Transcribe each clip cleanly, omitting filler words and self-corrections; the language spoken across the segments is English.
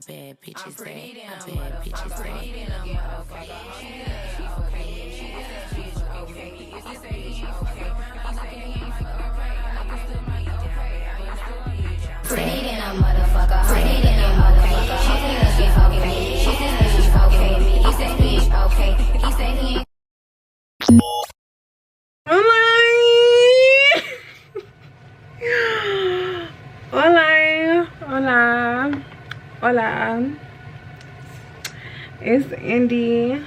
bad bitches that. I bad bitches that. Pretty than a motherfucker. Pretty than a motherfucker. She said she's okay. She said she's okay. He said he's okay. He said he ain't. Hola, hola, hola. It's Indy,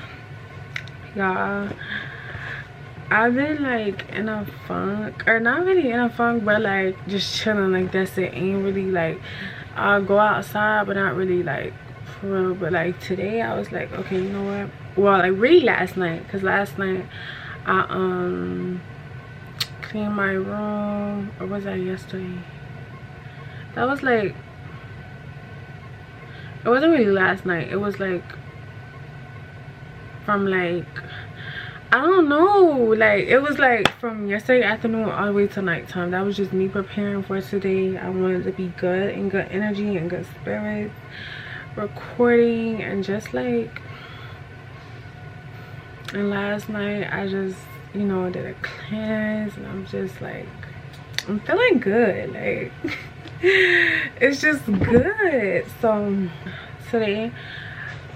y'all. I've been like in a funk, or not really in a funk, but like just chilling. Like that's it. Ain't really like I'll go outside, but not really like for real. But like today, I was like, okay, you know what? Well, like really last night, cause last night I cleaned my room, or was that yesterday? That was like, it wasn't really last night. It was like from like, I don't know, like it was like from yesterday afternoon all the way to nighttime. That was just me preparing for today. I wanted to be good and good energy and good spirits, recording and just like, and last night I just, you know, did a cleanse and I'm just like, I'm feeling good, like it's just good. So today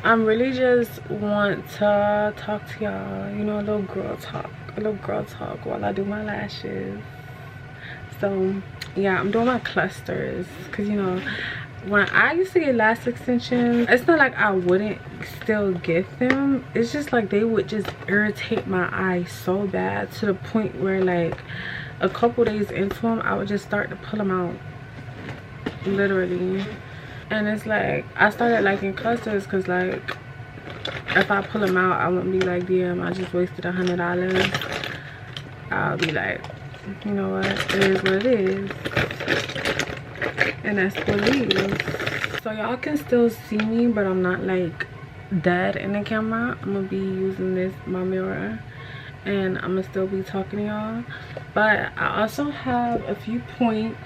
I'm really just want to talk to y'all, you know, a little girl talk while I do my lashes. So yeah, I'm doing my clusters because, you know, when I used to get lash extensions, it's not like I wouldn't still get them. It's just like they would just irritate my eyes so bad to the point where like a couple days into them, I would just start to pull them out, literally. And it's like I started liking clusters because like if I pull them out, I won't be like, damn, I just wasted $100. I'll be like, you know what, it is what it is, and that's what it is. So y'all can still see me, but I'm not like dead in the camera. I'm gonna be using this, my mirror, and I'm gonna still be talking to y'all. But I also have a few points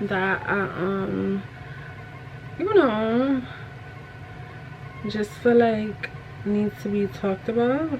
that I you know, just feel like needs to be talked about,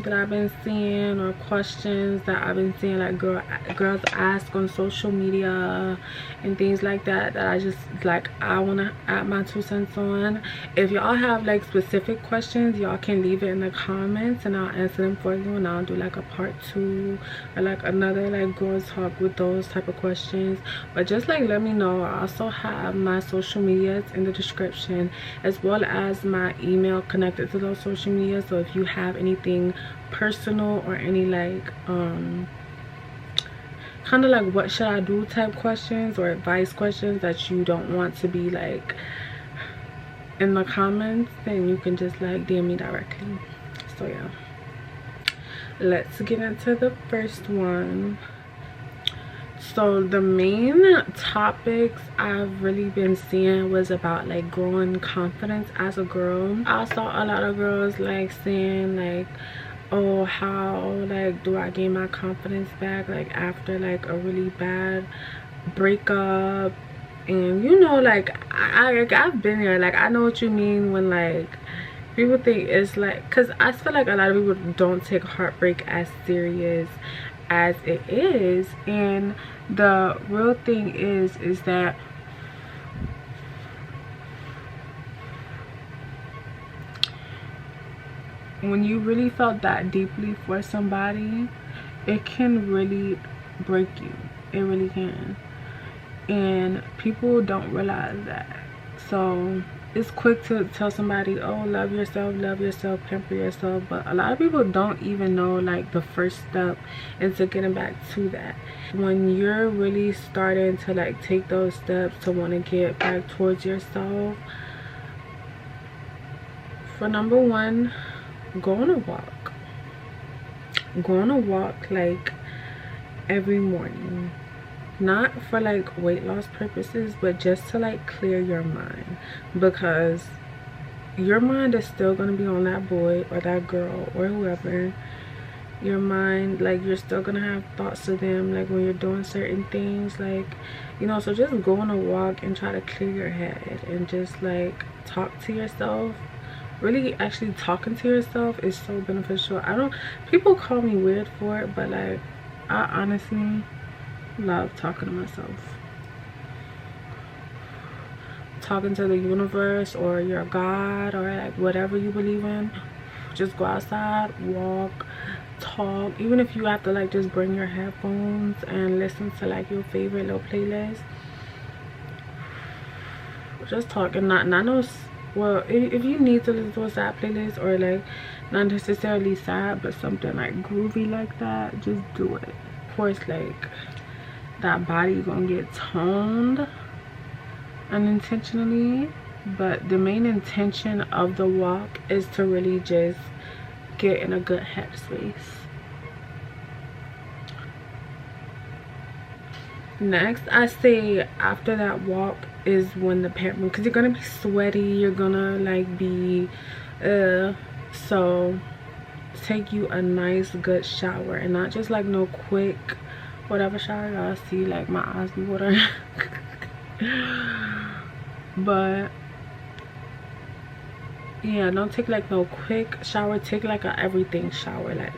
that I've been seeing, or questions that I've been seeing like girls ask on social media and things like that, that I just like I want to add my 2 cents on. If y'all have like specific questions, y'all can leave it in the comments and I'll answer them for you, and I'll do like a part 2 or like another like girls talk with those type of questions. But just like let me know. I also have my social medias in the description, as well as my email connected to those social media. So if you have anything personal or any like kind of like what should I do type questions or advice questions that you don't want to be like in the comments, then you can just like DM me directly. So yeah, let's get into the first one. So the main topics I've really been seeing was about like growing confidence as a girl. I saw a lot of girls like saying like, oh, how like do I gain my confidence back like after like a really bad breakup. And you know, like I've been there. Like I know what you mean when like people think it's like, because I feel like a lot of people don't take heartbreak as serious as it is. And the real thing is that when you really felt that deeply for somebody, it can really break you. It really can. And people don't realize that. So it's quick to tell somebody, oh, love yourself, pamper yourself. But a lot of people don't even know like the first step into getting back to that. When you're really starting to like take those steps to want to get back towards yourself, for number one, go on a walk. Go on a walk like every morning. Not for like weight loss purposes, but just to like clear your mind, because your mind is still going to be on that boy or that girl or whoever, your mind, like you're still gonna have thoughts of them, like when you're doing certain things, like, you know. So just go on a walk and try to clear your head and just like talk to yourself. Really actually talking to yourself is so beneficial. I don't, people call me weird for it, but like I honestly love talking to myself, talking to the universe or your God or like whatever you believe in. Just go outside, walk, talk. Even if you have to like just bring your headphones and listen to like your favorite little playlist, just talk. And not no, well, if you need to listen to a sad playlist or like not necessarily sad but something like groovy like that, just do it. Of course, like that body gonna get toned unintentionally, but the main intention of the walk is to really just get in a good headspace. Next, I say after that walk is when the pairing, because you're gonna be sweaty, you're gonna like be so take you a nice good shower, and not just like no quick whatever shower. Y'all see like my eyes be watering. But yeah, don't take like no quick shower. Take like a everything shower, like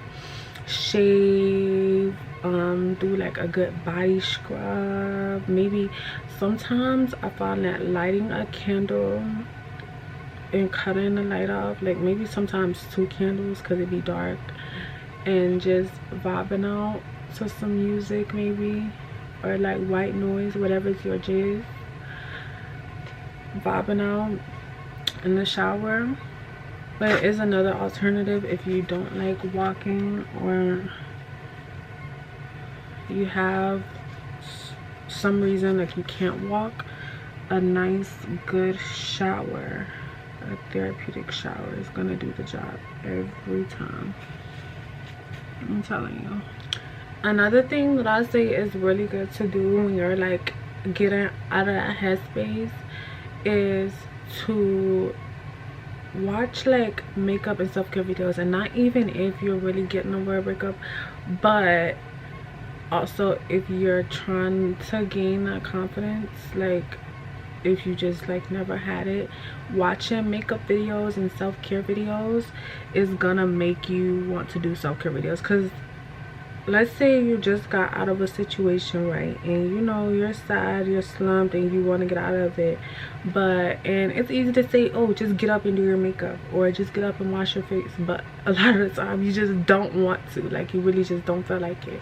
shave, do like a good body scrub. Maybe sometimes I find that lighting a candle and cutting the light off, like maybe sometimes 2 candles because it be dark, and just vibing out to some music maybe, or like white noise, whatever's your jizz, vibing out in the shower. But it is another alternative if you don't like walking, or you have some reason like you can't walk. A nice good shower, a therapeutic shower, is gonna do the job every time, I'm telling you. Another thing that I say is really good to do when you're like getting out of that headspace is to watch like makeup and self-care videos. And not even if you're really getting over a breakup, but also if you're trying to gain that confidence, like if you just like never had it, watching makeup videos and self-care videos is gonna make you want to do self-care videos. Because let's say you just got out of a situation, right, and you know you're sad, you're slumped, and you want to get out of it, and it's easy to say, oh, just get up and do your makeup, or just get up and wash your face, but a lot of the time you just don't want to, like you really just don't feel like it.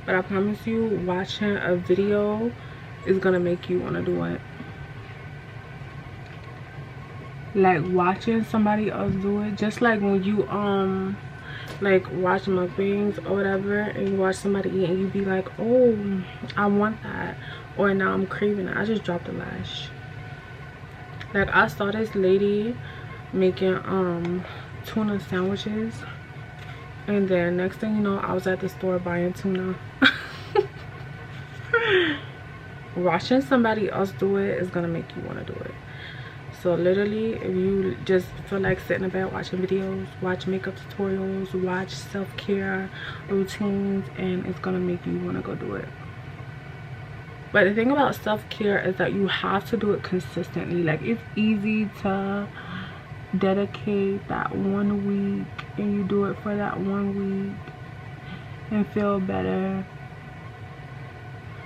But I promise you, watching a video is gonna make you want to do it. Like watching somebody else do it, just like when you like watch mukbangs or whatever, and you watch somebody eat and you be like, oh, I want that, or now I'm craving it. I just dropped a lash. Like I saw this lady making tuna sandwiches, and then next thing you know, I was at the store buying tuna. Watching somebody else do it is gonna make you want to do it. So literally, if you just feel like sitting in bed watching videos, watch makeup tutorials, watch self-care routines, and it's gonna make you want to go do it. But the thing about self-care is that you have to do it consistently. Like it's easy to dedicate that 1 week and you do it for that 1 week and feel better.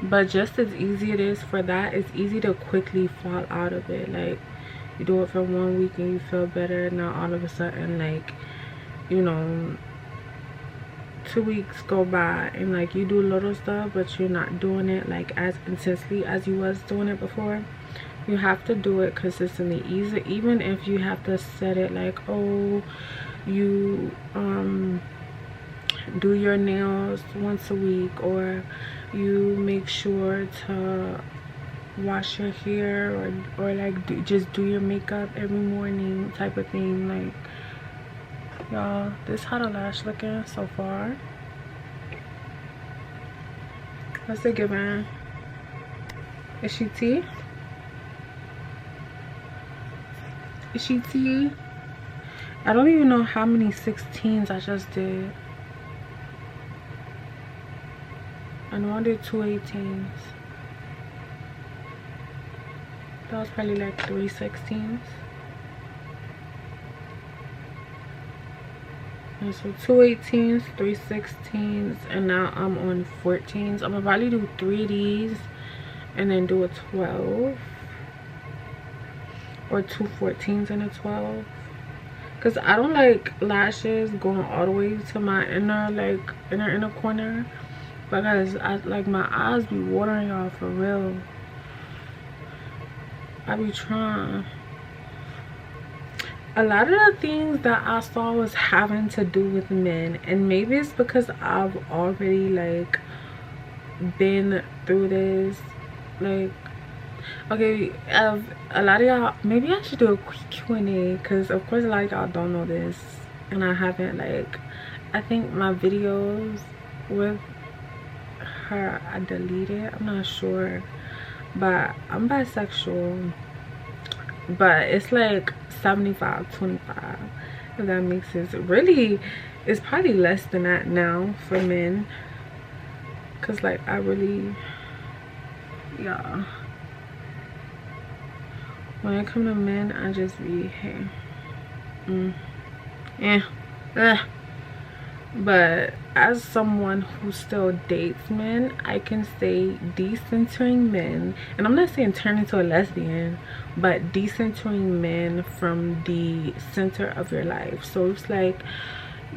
But just as easy it is for that, it's easy to quickly fall out of it. Like you do it for 1 week and you feel better, now all of a sudden, like, you know, 2 weeks go by and like you do little stuff, but you're not doing it like as intensely as you was doing it before. You have to do it consistently, even if you have to set it like, oh, you do your nails once a week, or you make sure to wash your hair, or like just do your makeup every morning type of thing. Like y'all, this how the lash looking so far. What's it giving? Is she tea? Is she tea? I don't even know how many 16s I just did. I know I did 218s. That was probably like 316s. And so 218s, 316s, and now I'm on 14s. I'm gonna probably do 3 of these and then do a 12. Or 2 14s and a 12. Because I don't like lashes going all the way to my inner corner. Because I like my eyes be watering, y'all, for real. I be trying. A lot of the things that I saw was having to do with men, and maybe it's because I've already like been through this. Like, okay, a lot of y'all, maybe I should do a quick Q&A, because of course a lot of y'all don't know this, and I haven't, like, I think my videos with her I deleted, I'm not sure, but I'm bisexual, but it's like 75-25, if that makes sense. Really, it's probably less than that now for men, because like I really, yeah, when it comes to men, I just be, hey, but as someone who still dates men, I can say decentering men, and I'm not saying turn into a lesbian, but decentering men from the center of your life. So it's like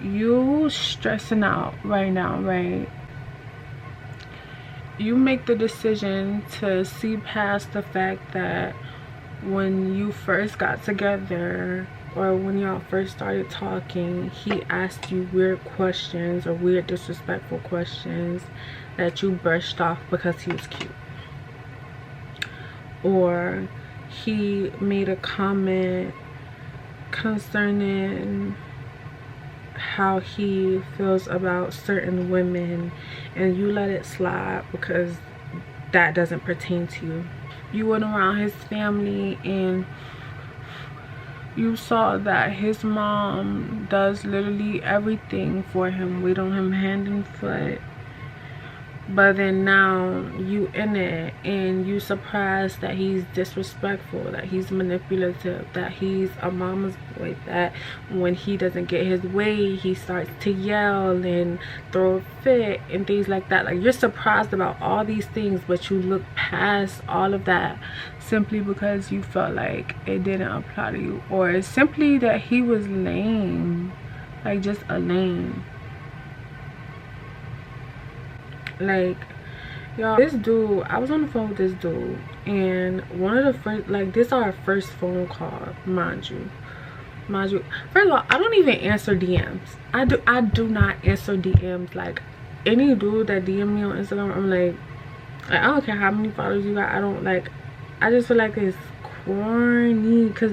you stressing out right now, right? You make the decision to see past the fact that when you first got together, or when y'all first started talking, he asked you weird questions or weird disrespectful questions that you brushed off because he was cute. Or he made a comment concerning how he feels about certain women, and you let it slide because that doesn't pertain to you. You went around his family and you saw that his mom does literally everything for him, wait on him hand and foot, but then now you in it and you surprised that he's disrespectful, that he's manipulative, that he's a mama's boy, that when he doesn't get his way he starts to yell and throw a fit and things like that. Like, you're surprised about all these things, but you look past all of that simply because you felt like it didn't apply to you, or simply that he was lame, like just a lame. Like, y'all, this dude, I was on the phone with this dude, and one of the first, like, this is our first phone call, mind you. First of all, I don't even answer DMs. I do not answer DMs. Like, any dude that DM me on Instagram, I'm like, I don't care how many followers you got. I don't, like, I just feel like it's corny, because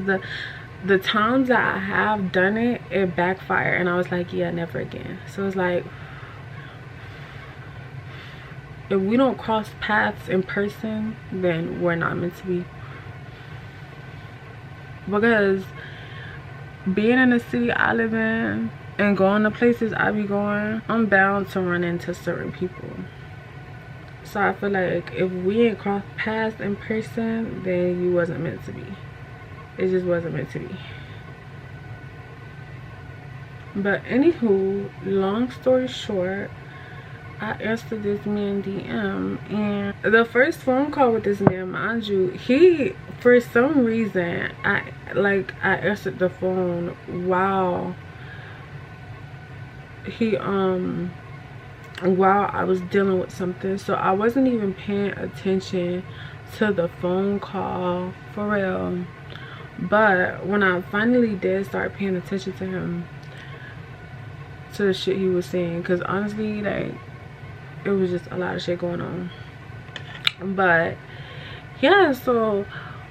the times that I have done it, it backfired, and I was like, yeah, never again. So it's like, if we don't cross paths in person, then we're not meant to be. Because being in the city I live in and going to places I be going, I'm bound to run into certain people. So I feel like if we ain't cross paths in person, then you wasn't meant to be. It just wasn't meant to be. But anywho, long story short, I answered this man DM, and the first phone call with this man, mind you, he, for some reason, I answered the phone while while I was dealing with something, so I wasn't even paying attention to the phone call for real. But when I finally did start paying attention to him, to the shit he was saying, because honestly, like, it was just a lot of shit going on. But yeah, so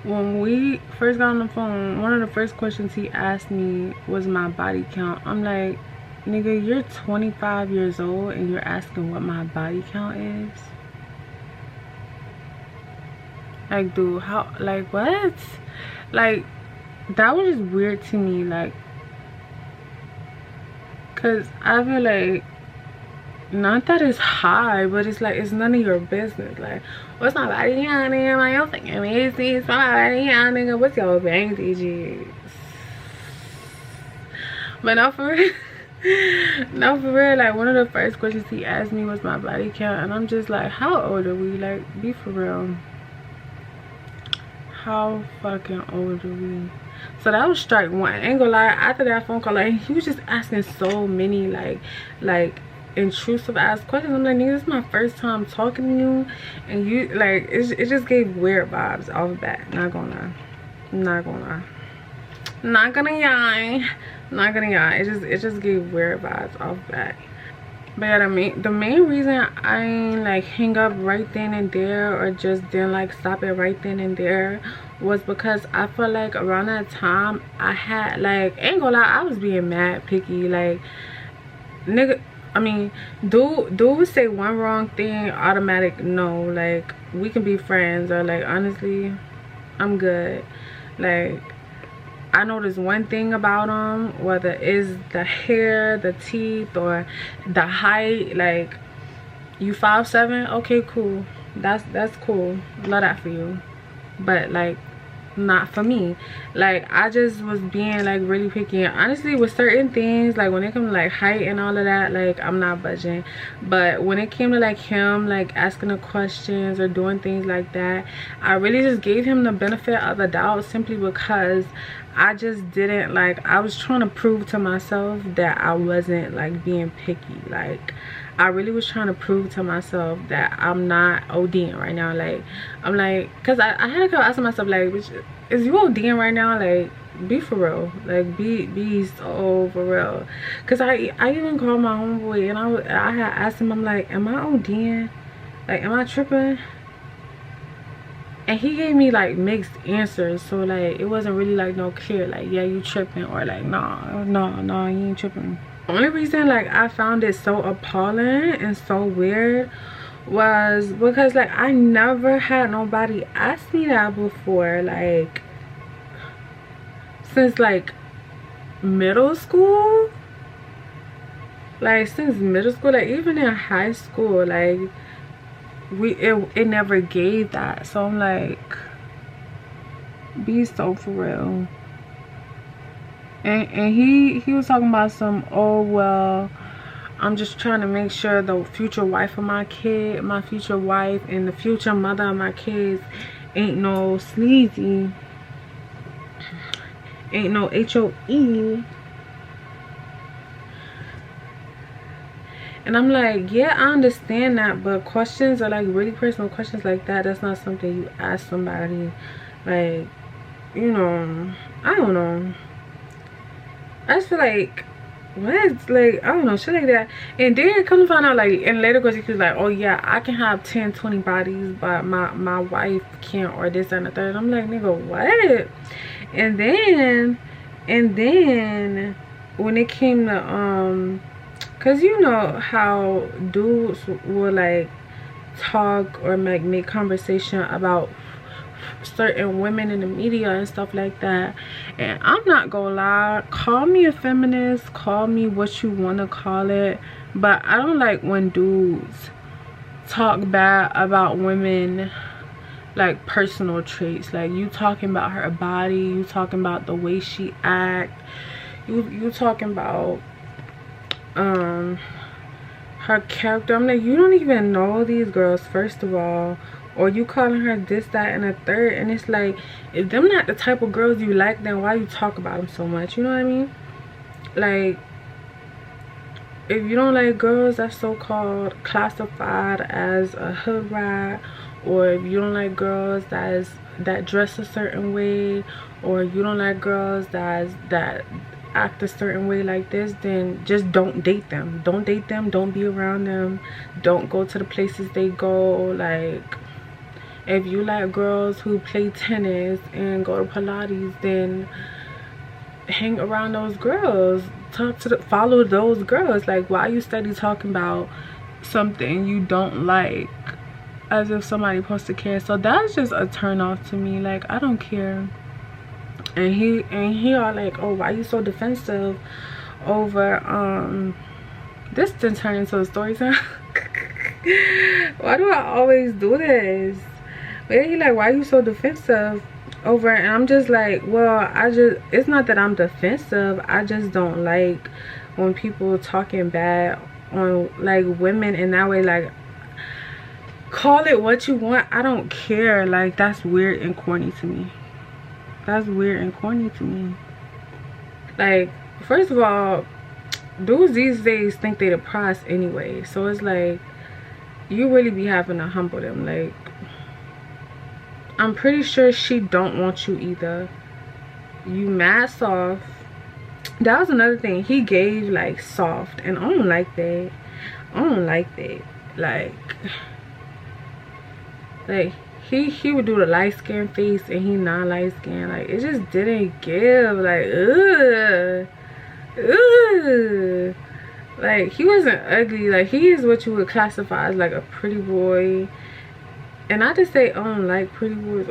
when we first got on the phone, one of the first questions he asked me was my body count. I'm like, nigga, you're 25 years old and you're asking what my body count is? Like, dude, how, like, what? Like, that was just weird to me, like, because I feel like not that it's high, but it's like it's none of your business. Like, what's my body count, nigga? My your fucking business. My body count, nigga. What's your bank digits? But no, for real. No, for real. Like, one of the first questions he asked me was my body count, and I'm just like, how old are we? Like, be for real. How fucking old are we? So that was strike one. Ain't gonna lie, after that phone call, like, he was just asking so many like intrusive ass questions. I'm like, nigga, this is my first time talking to you, and you like it just gave weird vibes off the bat. Not gonna lie. Not gonna lie. Not gonna lie. Not gonna lie. It just gave weird vibes off the bat. But yeah, the main reason I ain't like hang up right then and there, or just didn't like stop it right then and there, was because I feel like around that time I had like, ain't gonna lie, I was being mad picky. Like, nigga, I mean, dude would say one wrong thing, automatic no. Like, we can be friends, or like, honestly, I'm good. Like, I noticed one thing about him, whether it's the hair, the teeth, or the height. Like, you 5'7", okay, cool, that's cool, love that for you, but like, not for me. Like, I just was being like really picky, and honestly with certain things, like when it comes to like height and all of that, like I'm not budging. But when it came to like him like asking the questions or doing things like that, I really just gave him the benefit of the doubt, simply because I just didn't like, I was trying to prove to myself that I wasn't like being picky. Like, I really was trying to prove to myself that I'm not ODing right now. Like, I'm like, because I had to go asking myself, like, is you ODing right now? Like, be for real. Like, be so for real. Because I even called my homeboy, and I had asked him, I'm like, am I ODing? Like, am I tripping? And he gave me like mixed answers. So like, it wasn't really like no clear, like, yeah, you tripping, or like, no, you ain't tripping. Only reason like I found it so appalling and so weird was because like I never had nobody ask me that before, like since like middle school. Like, since middle school, like even in high school, like it never gave that. So I'm like, be so for real. And he was talking about some, oh well, I'm just trying to make sure the future wife of my kid, my future wife and the future mother of my kids ain't no sleazy, ain't no HOE. And I'm like, yeah, I understand that, but questions are like really personal questions like that, that's not something you ask somebody. Like, you know, I don't know, I just feel like, what? Like, I don't know, shit like that. And then come to find out, like, in later questions, he was like, oh yeah, I can have 10, 20 bodies, but my wife can't, or this and the third. I'm like, nigga, what? And then when it came to because you know how dudes will like talk or make conversation about certain women in the media and stuff like that, and I'm not gonna lie, call me a feminist, call me what you want to call it, but I don't like when dudes talk bad about women, like personal traits. Like, you talking about her body, you talking about the way she act, you talking about her character. I'm like, you don't even know these girls, first of all, or you calling her this, that, and a third. And it's like, if them not the type of girls you like, then why you talk about them so much? You know what I mean? Like, if you don't like girls that's so-called classified as a hood rat, or if you don't like girls that dress a certain way, or you don't like girls that act a certain way like this, then just don't date them. Don't date them, don't be around them, don't go to the places they go. Like, if you like girls who play tennis and go to Pilates, then hang around those girls, follow those girls. Like, why you steady talking about something you don't like as if somebody supposed to care? So that's just a turn off to me. Like, I don't care. And he are like, oh, why you so defensive over This didn't turn into a story time. Why do I always do this? But he like, why are you so defensive over it? And I'm just like, well, it's not that I'm defensive. I just don't like when people talking bad on like women in that way. Like, call it what you want, I don't care. Like, that's weird and corny to me. That's weird and corny to me. Like, first of all, dudes these days think they the prize anyway, so it's like you really be having to humble them. Like, I'm pretty sure she don't want you either. You mad soft. That was another thing, he gave like soft, and I don't like that. I don't like that. Like he would do the light skin face and he not light skin. Like, it just didn't give. Like, ugh. Like, he wasn't ugly. Like, he is what you would classify as like a pretty boy. And I just say I don't like pretty boys.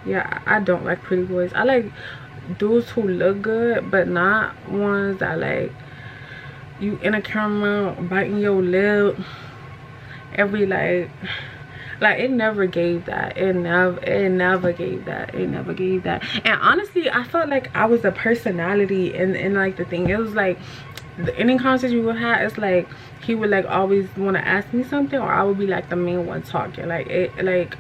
Yeah, I don't like pretty boys. I like dudes who look good, but not ones that like you in a camera biting your lip every like it never gave that. It never gave that. And honestly, I felt like I was a personality in like the thing. It was like any conversation we would have, it's like he would like always want to ask me something, or I would be like the main one talking. Like, it like,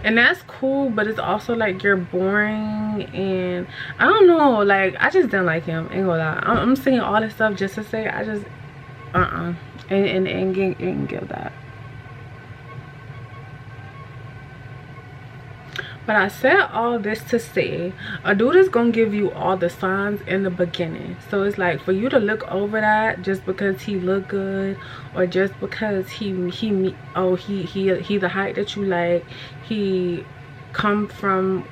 and that's cool, but it's also like you're boring. And I don't know, like, I just didn't like him. Ain't gonna lie. I'm saying all this stuff just to say I just and give that. But I said all this to say, a dude is gonna give you all the signs in the beginning. So it's like, for you to look over that just because he look good, or just because he the height that you like, he come from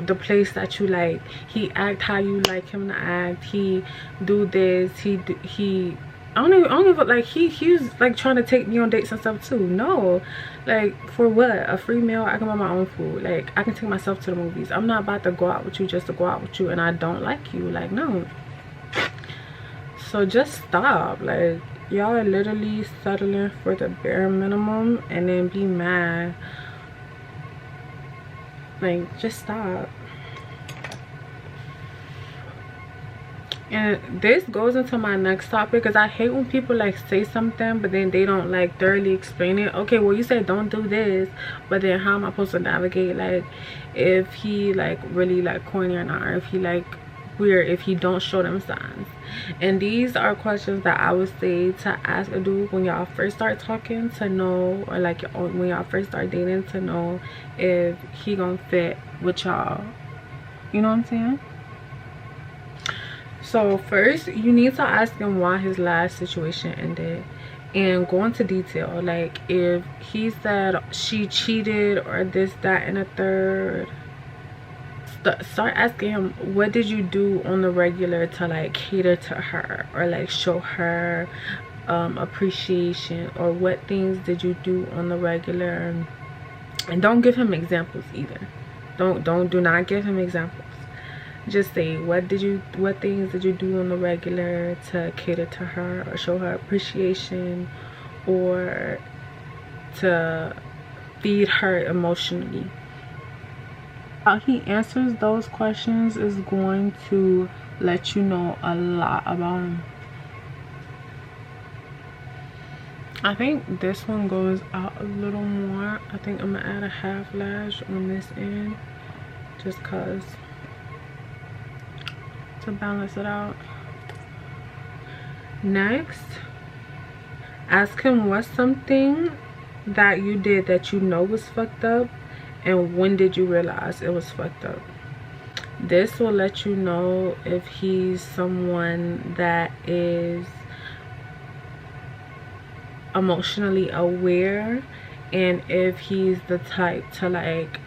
the place that you like, he act how you like him to act, he do this, he I don't even like he was like trying to take me on dates and stuff too. No, like, for what? A free meal? I can buy my own food. Like, I can take myself to the movies. I'm not about to go out with you just to go out with you and I don't like you. Like, no. So just stop. Like, y'all are literally settling for the bare minimum and then be mad. Like, just stop. And this goes into my next topic, because I hate when people like say something but then they don't like thoroughly explain it. Okay, well, you said don't do this, but then how am I supposed to navigate, like, if he like really like corny or not, or if he like weird, if he don't show them signs? And these are questions that I would say to ask a dude when y'all first start talking, to know, or like when y'all first start dating, to know if he gonna fit with y'all. You know what I'm saying? So first, you need to ask him why his last situation ended, and go into detail. Like, if he said she cheated or this, that, and a third, start asking him, what did you do on the regular to like cater to her, or like show her appreciation, or what things did you do on the regular? And don't give him examples either. Do not give him examples. Just say, what things did you do on the regular to cater to her, or show her appreciation, or to feed her emotionally. How he answers those questions is going to let you know a lot about him. I think this one goes out a little more. I think I'm gonna add a half lash on this end, just cause, to balance it out. Next, ask him what's something that you did that you know was fucked up, and when did you realize it was fucked up? This will let you know if he's someone that is emotionally aware, and if he's the type to like,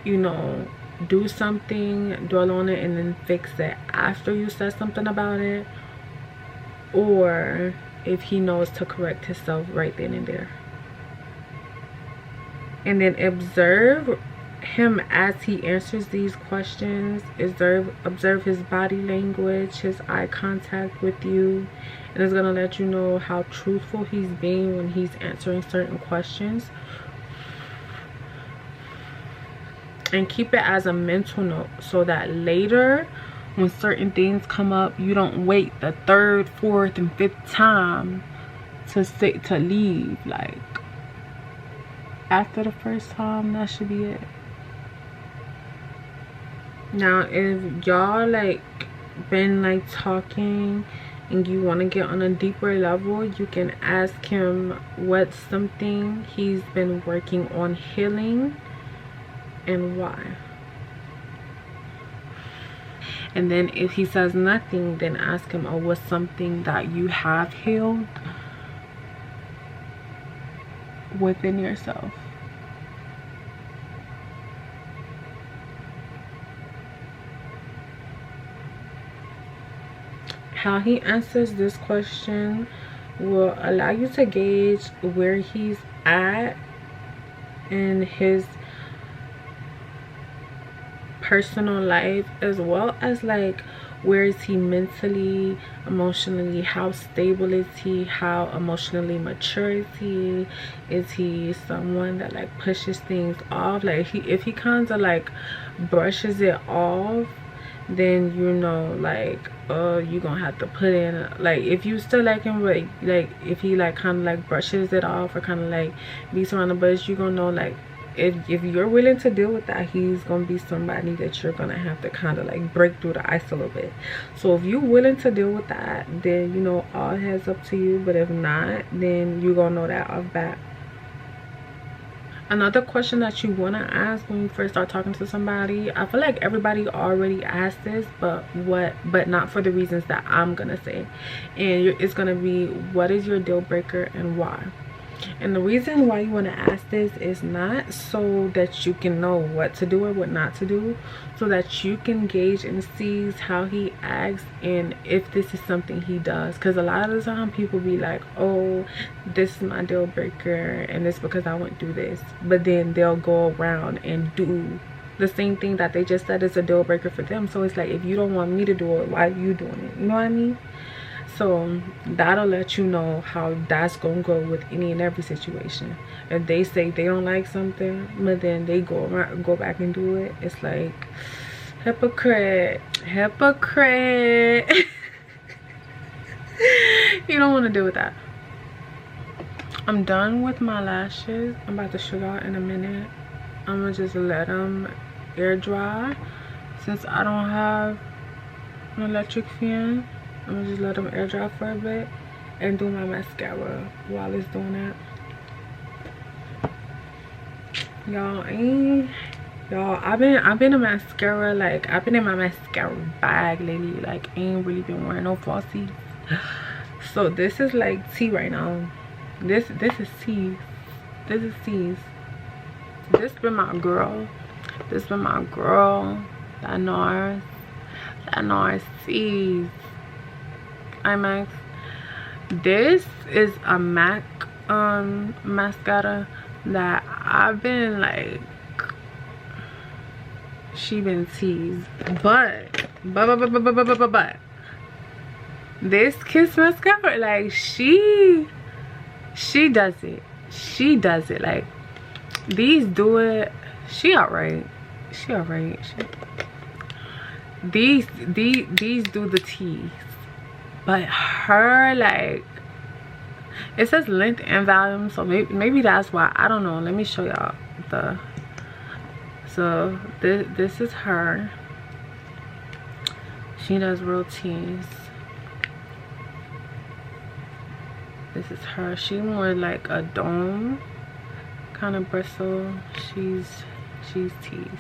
you know, do something, dwell on it, and then fix it after you said something about it, or if he knows to correct himself right then and there. And then observe him as he answers these questions. Observe his body language, his eye contact with you, and it's gonna let you know how truthful he's being when he's answering certain questions. And keep it as a mental note so that later when certain things come up, you don't wait the third, fourth, and fifth time to leave. Like, after the first time, that should be it. Now, if y'all like been like talking and you want to get on a deeper level, you can ask him what's something he's been working on healing and why. And then if he says nothing, then ask him, oh, what's something that you have healed within yourself? How he answers this question will allow you to gauge where he's at in his personal life, as well as like where is he mentally, emotionally, how stable is he, how emotionally mature is he someone that like pushes things off? Like if he kind of like brushes it off, then you know, like, oh, you're gonna have to put in, like, if you still like him, like if he like kind of like brushes it off or kind of like beats around the bush, you're gonna know, like, if you're willing to deal with that, he's gonna be somebody that you're gonna have to kind of like break through the ice a little bit. So if you're willing to deal with that, then, you know, all heads up to you. But if not, then you're gonna know that off bat. Another question that you want to ask when you first start talking to somebody, I feel like everybody already asked this, but not for the reasons that I'm gonna say. And it's gonna be, what is your deal breaker and why? And the reason why you want to ask this is not so that you can know what to do or what not to do, so that you can gauge and see how he acts and if this is something he does. Because a lot of the time people be like, oh, this is my deal breaker and it's because I went through this, but then they'll go around and do the same thing that they just said is a deal breaker for them. So it's like, if you don't want me to do it, why are you doing it? You know what I mean? So that'll let you know how that's gonna go with any and every situation. If they say they don't like something, but then they go back and do it, it's like, hypocrite. You don't want to deal with that. I'm done with my lashes. I'm about to show y'all in a minute. I'm gonna just let them air dry since I don't have an electric fan. I'm gonna just let them air dry for a bit and do my mascara while it's doing that. Y'all, I've been a mascara, like, I've been in my mascara bag lately. Like, ain't really been wearing no falsies. So this is like tea right now. This is tea. This is teas. This been my girl. This been my girl. That NARS teas. IMAX. This is a MAC mascara that I've been like, she been teased, but this Kiss mascara, like, she does it. Like, these do it. She alright. These do the tease. But her, like, it says length and volume, so maybe that's why. I don't know. Let me show y'all the. So this is her. She does real tease. This is her. She more like a dome kind of bristle. She's teased.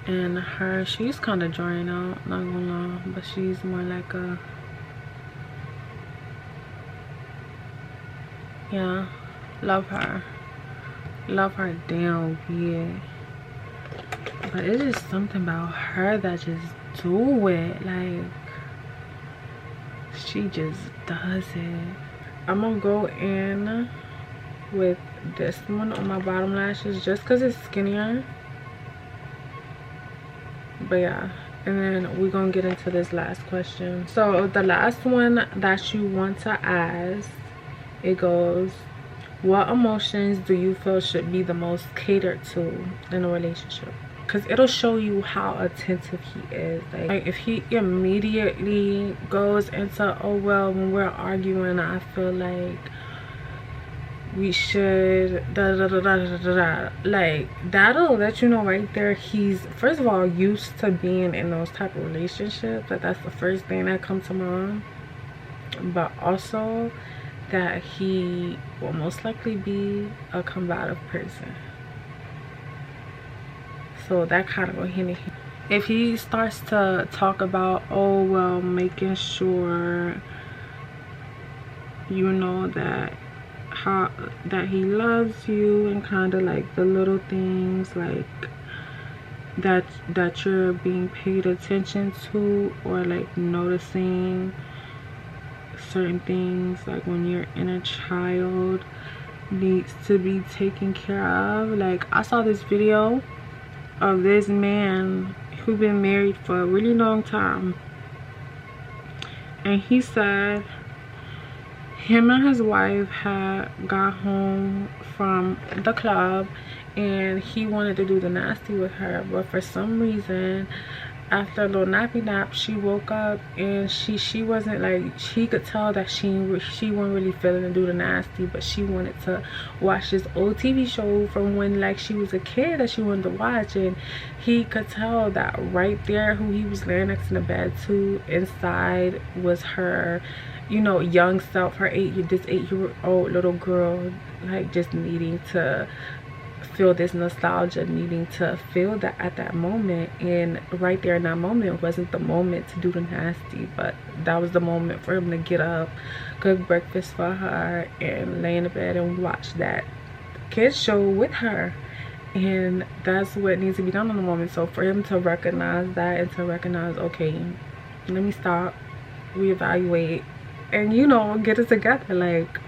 And her, she's kind of drying out, not gonna lie, but she's more like a, yeah, love her damn yeah. But it's just something about her that just do it, like, she just does it. I'm gonna go in with this one on my bottom lashes just because it's skinnier. But yeah, and then we're gonna get into this last question. So the last one that you want to ask, it goes, what emotions do you feel should be the most catered to in a relationship? Because it'll show you how attentive he is. Like if he immediately goes into, oh well, when we're arguing I feel like we should da da da da da da da, like that'll let you know right there he's first of all used to being in those type of relationships. Like that's the first thing that comes to mind. But also that he will most likely be a combative person. So that kind of go hand in hand. If he starts to talk about, oh well, making sure you know that he loves you, and kind of like the little things like that you're being paid attention to, or like noticing certain things, like when your inner child needs to be taken care of. Like I saw this video of this man who been married for a really long time, and he said him and his wife had got home from the club and he wanted to do the nasty with her, but for some reason after a little nappy nap she woke up and she wasn't like, he could tell that she wasn't really feeling to do the nasty, but she wanted to watch this old TV show from when like she was a kid that she wanted to watch. And he could tell that right there, who he was laying next in the bed to, inside was her, you know, young self, her this 8-year-old little girl, like just needing to feel this nostalgia, needing to feel that at that moment. And right there in that moment wasn't the moment to do the nasty, but that was the moment for him to get up, cook breakfast for her, and lay in the bed and watch that kids show with her. And that's what needs to be done in the moment. So for him to recognize that, and to recognize, okay, let me stop, reevaluate, and you know, get it together. Like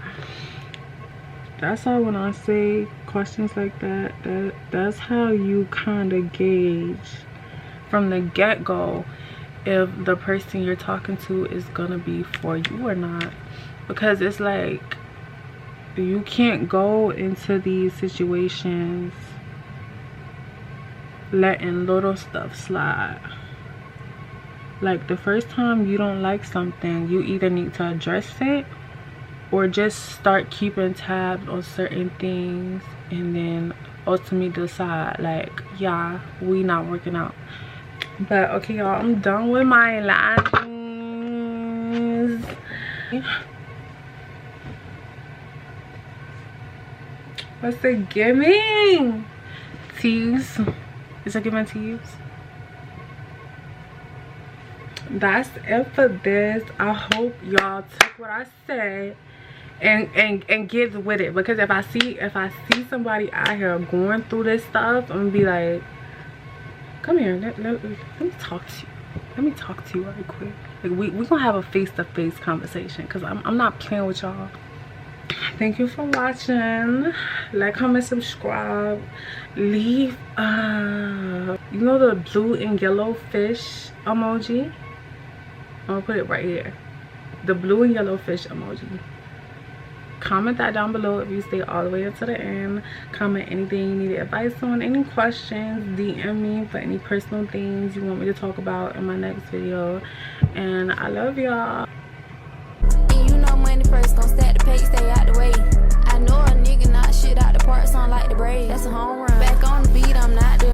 that's how, when I say questions like that, that's how you kind of gauge from the get-go if the person you're talking to is gonna be for you or not. Because it's like you can't go into these situations letting little stuff slide. Like the first time you don't like something, you either need to address it or just start keeping tabs on certain things, and then ultimately decide like, yeah, we not working out. But okay y'all, I'm done with my lashes. What's it giving? Tease. Is it giving tease? That's it for this. I hope y'all took what I said and get with it, because if I see somebody out here going through this stuff, I'm gonna be like, come here, let me talk to you. Let me talk to you right quick. Like we gonna have a face-to-face conversation, because I'm not playing with y'all. Thank you for watching. Like, comment, subscribe, leave you know the blue and yellow fish emoji? I'm gonna put it right here, the blue and yellow fish emoji. Comment that down below if you stay all the way up to the end. Comment anything you need advice on, any questions, DM me for any personal things you want me to talk about in my next video. And I love y'all. And you know money first, gon' stack the pay, stay out the way. I know a nigga not shit out the parts on like the braid. That's a home run.